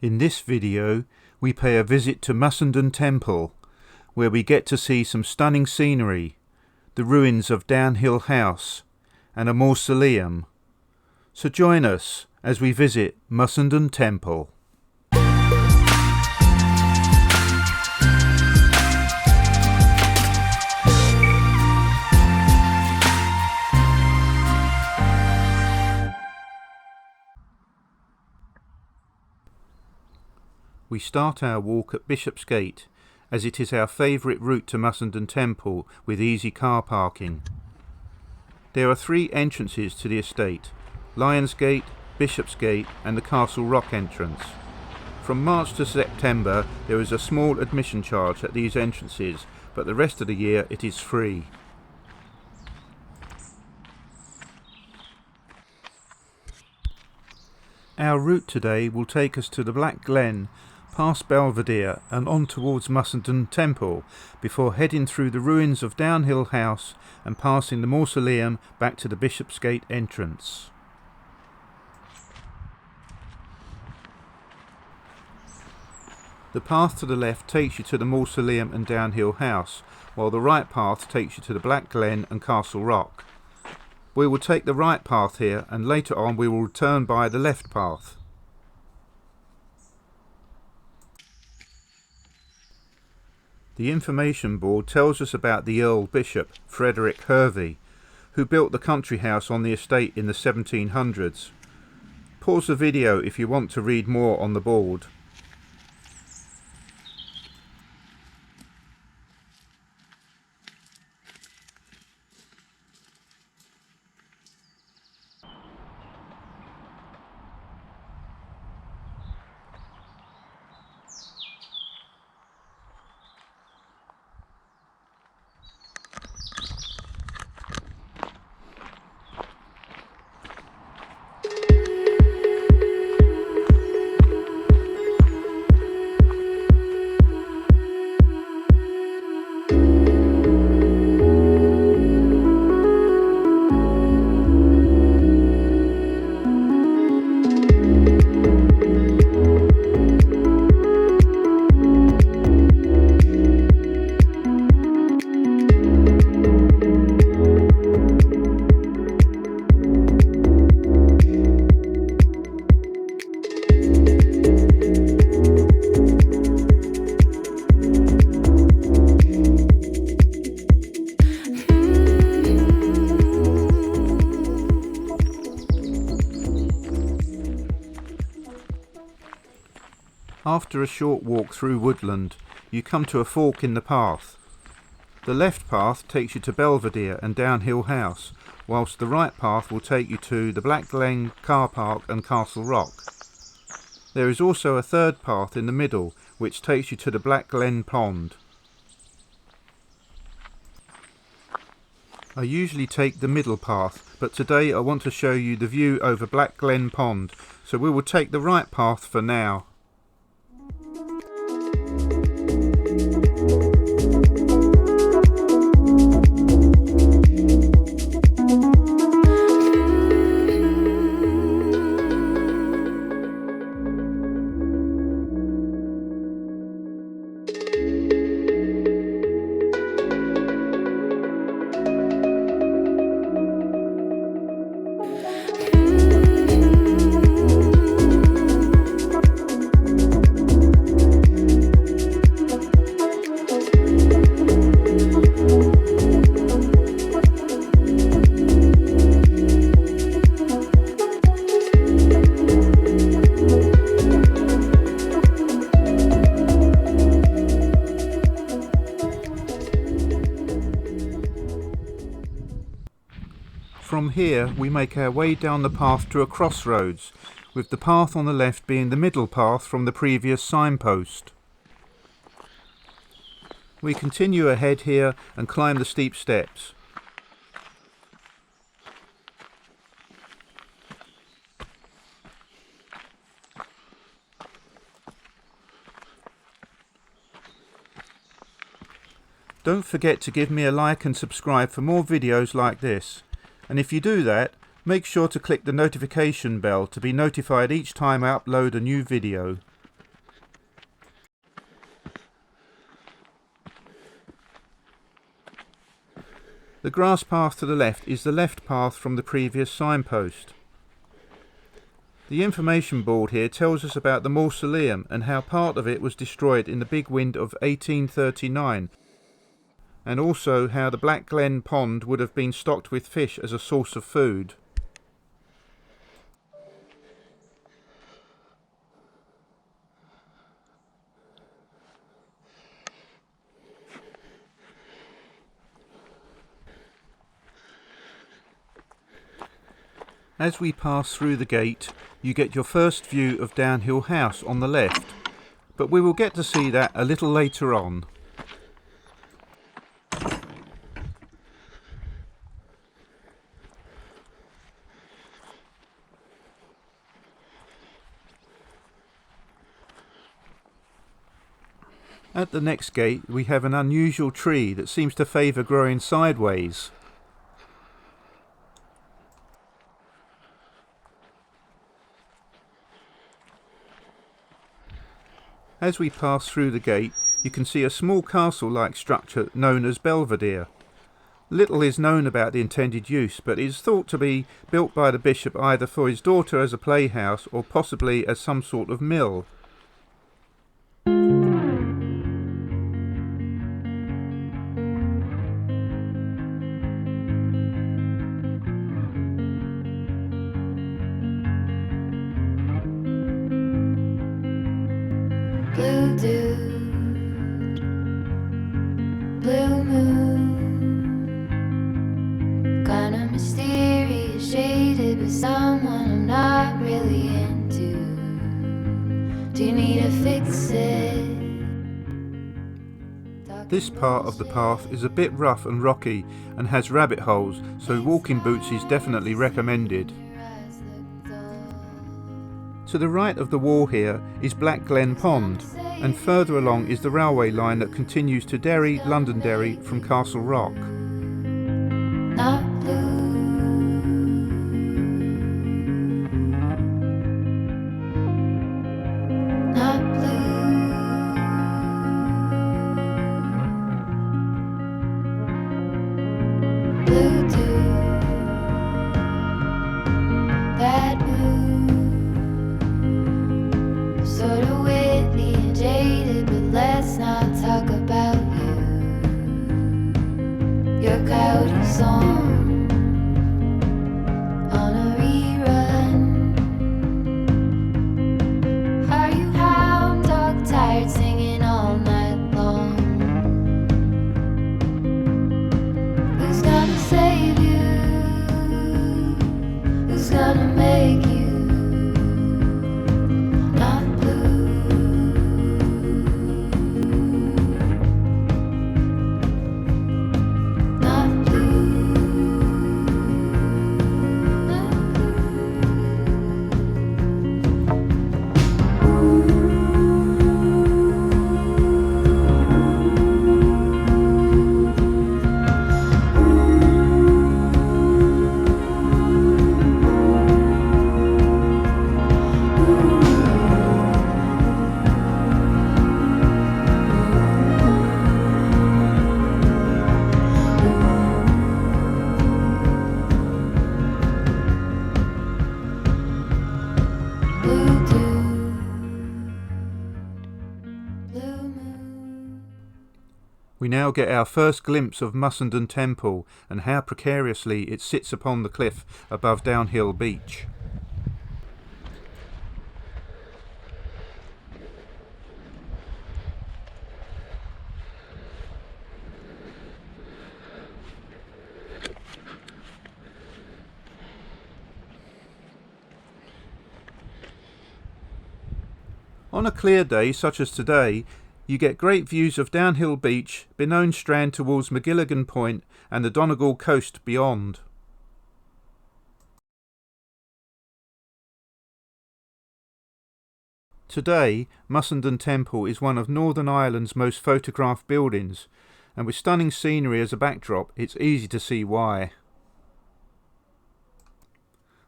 In this video we pay a visit to Mussenden Temple, where we get to see some stunning scenery, the ruins of Downhill House and a mausoleum. So join us as we visit Mussenden Temple. We start our walk at Bishopsgate, as it is our favourite route to Mussenden Temple with easy car parking. There are three entrances to the estate: Lionsgate, Bishopsgate and the Castle Rock entrance. From March to September there is a small admission charge at these entrances, but the rest of the year it is free. Our route today will take us to the Black Glen, past Belvedere and on towards Mussenden Temple, before heading through the ruins of Downhill House and passing the mausoleum back to the Bishopsgate entrance. The path to the left takes you to the mausoleum and Downhill House, while the right path takes you to the Black Glen and Castle Rock. We will take the right path here, and later on we will return by the left path. The information board tells us about the Earl Bishop, Frederick Hervey, who built the country house on the estate in the 1700s. Pause the video if you want to read more on the board. After a short walk through woodland, you come to a fork in the path. The left path takes you to Belvedere and Downhill House, whilst the right path will take you to the Black Glen car park and Castle Rock. There is also a third path in the middle, which takes you to the Black Glen pond. I usually take the middle path, but today I want to show you the view over Black Glen pond, so we will take the right path for now. From here we make our way down the path to a crossroads, with the path on the left being the middle path from the previous signpost. We continue ahead here and climb the steep steps. Don't forget to give me a like and subscribe for more videos like this. And if you do that, make sure to click the notification bell to be notified each time I upload a new video. The grass path to the left is the left path from the previous signpost. The information board here tells us about the Mausoleum and how part of it was destroyed in the big wind of 1839, and also how the Black Glen pond would have been stocked with fish as a source of food. As we pass through the gate, you get your first view of Downhill House on the left, but we will get to see that a little later on. At the next gate we have an unusual tree that seems to favour growing sideways. As we pass through the gate, you can see a small castle-like structure known as Belvedere. Little is known about the intended use, but it is thought to be built by the bishop either for his daughter as a playhouse or possibly as some sort of mill. Blue dude, blue moon, kinda mysterious, shaded with someone I'm not really into. Do you need to fix it? This part of the path is a bit rough and rocky and has rabbit holes, so walking boots is definitely recommended. To the right of the wall here is Black Glen Pond, and further along is the railway line that continues to Derry, Londonderry from Castle Rock. Not blue. Not blue. Blue dude, bad mood, sorta witty and jaded, but let's not talk about you. Your coyote song on a rerun. Are you hound dog tired, singing all night long? Who's gonna save you? Who's gonna make you not blue? Not blue. Not blue dude, blue moon. We now get our first glimpse of Mussenden Temple and how precariously it sits upon the cliff above Downhill Beach. On a clear day such as today, you get great views of Downhill Beach, Benone Strand towards McGilligan Point and the Donegal coast beyond. Today, Mussenden Temple is one of Northern Ireland's most photographed buildings, and with stunning scenery as a backdrop, it's easy to see why.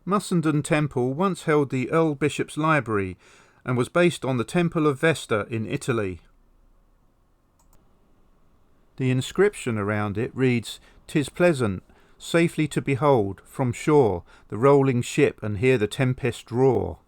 Mussenden Temple once held the Earl Bishop's Library and was based on the Temple of Vesta in Italy. The inscription around it reads, 'Tis pleasant, safely to behold from shore the rolling ship and hear the tempest roar.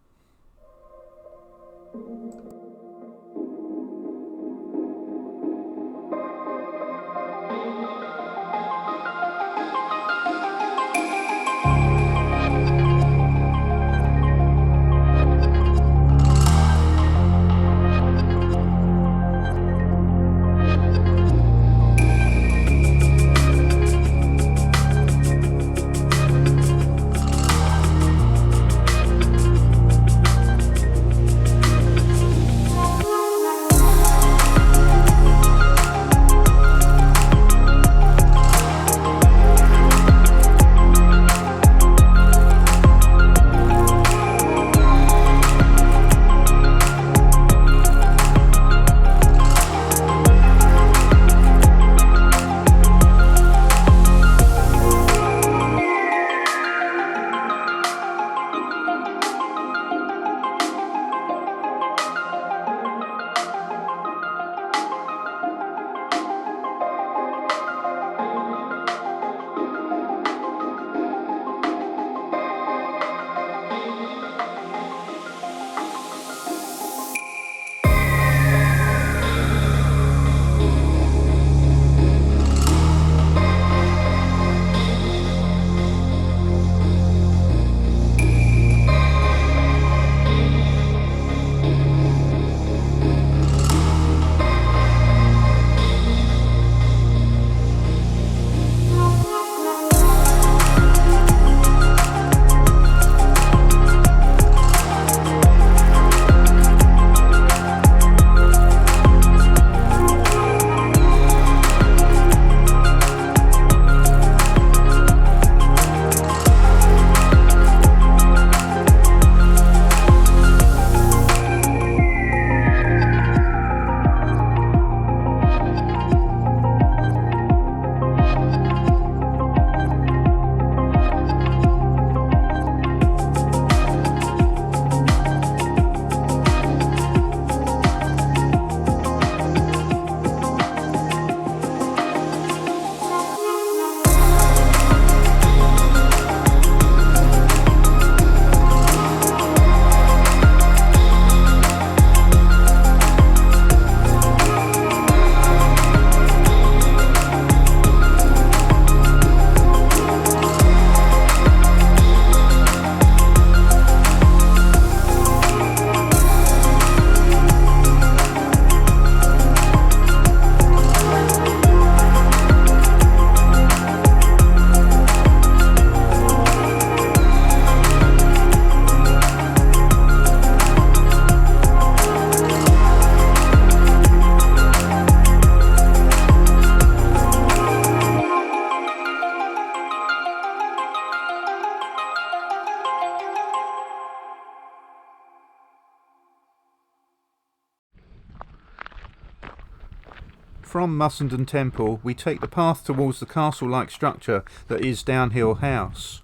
From Mussenden Temple we take the path towards the castle-like structure that is Downhill House.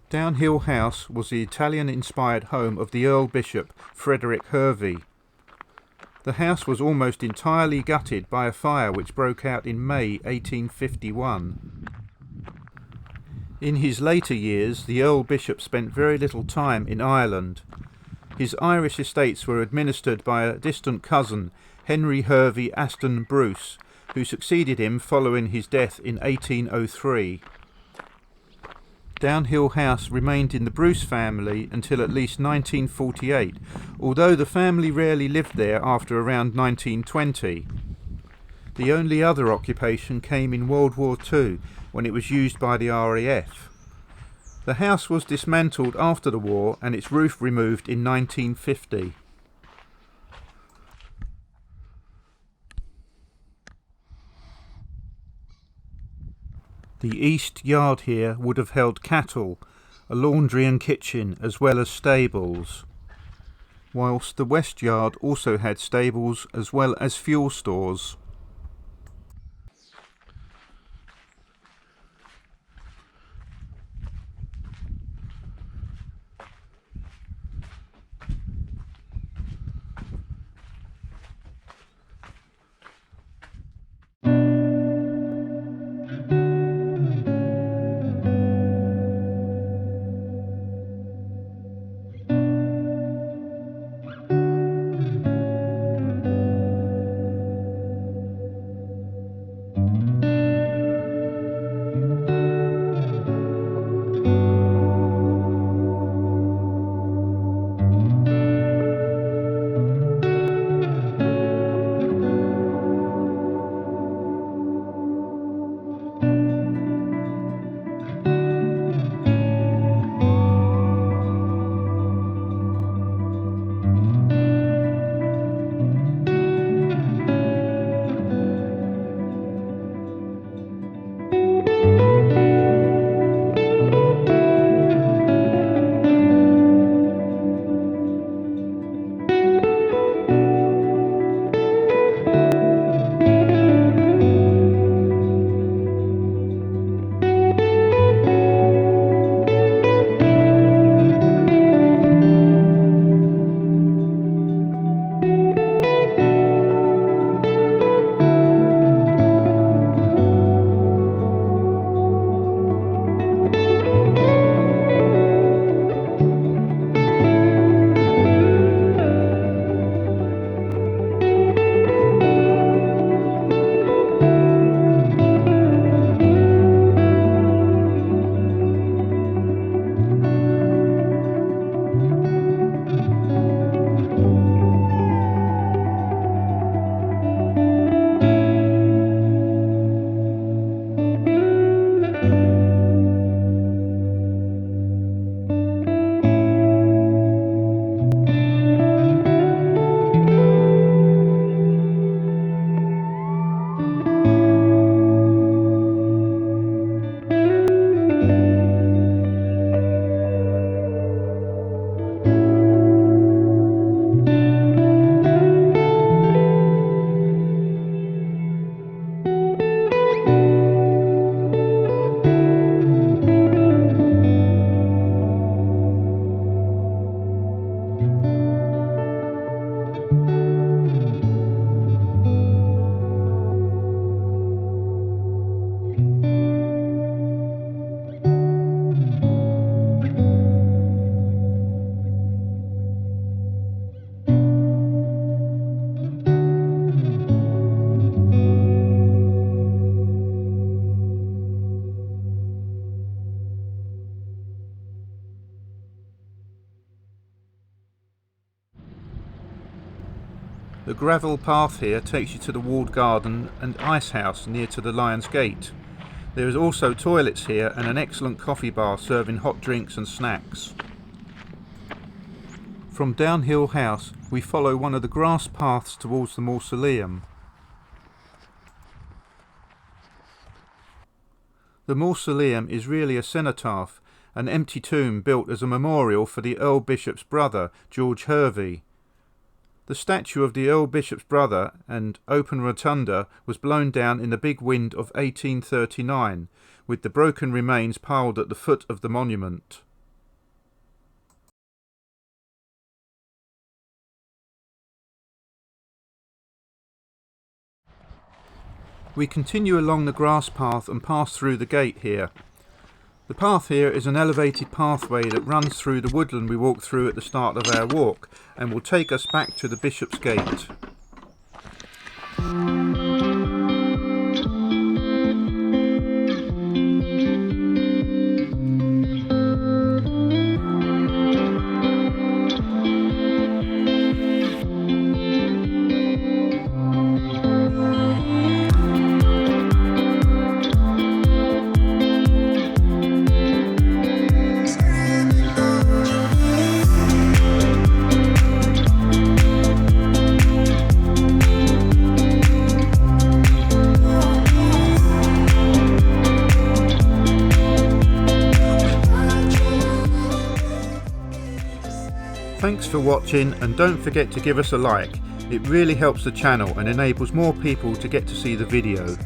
Downhill House was the Italian-inspired home of the Earl Bishop Frederick Hervey. The house was almost entirely gutted by a fire which broke out in May 1851. In his later years, the Earl Bishop spent very little time in Ireland. His Irish estates were administered by a distant cousin, Henry Hervey Aston Bruce, who succeeded him following his death in 1803. Downhill House remained in the Bruce family until at least 1948, although the family rarely lived there after around 1920. The only other occupation came in World War II, when it was used by the RAF. The house was dismantled after the war and its roof removed in 1950. The east yard here would have held cattle, a laundry and kitchen, as well as stables, whilst the west yard also had stables as well as fuel stores. The gravel path here takes you to the walled garden and ice house near to the Lion's Gate. There is also toilets here and an excellent coffee bar serving hot drinks and snacks. From Downhill House we follow one of the grass paths towards the Mausoleum. The Mausoleum is really a cenotaph, an empty tomb built as a memorial for the Earl Bishop's brother, George Hervey. The statue of the Earl Bishop's brother and open rotunda was blown down in the big wind of 1839, with the broken remains piled at the foot of the monument. We continue along the grass path and pass through the gate here. The path here is an elevated pathway that runs through the woodland we walked through at the start of our walk and will take us back to the Bishop's Gate. Thanks for watching, and don't forget to give us a like. It really helps the channel and enables more people to get to see the video.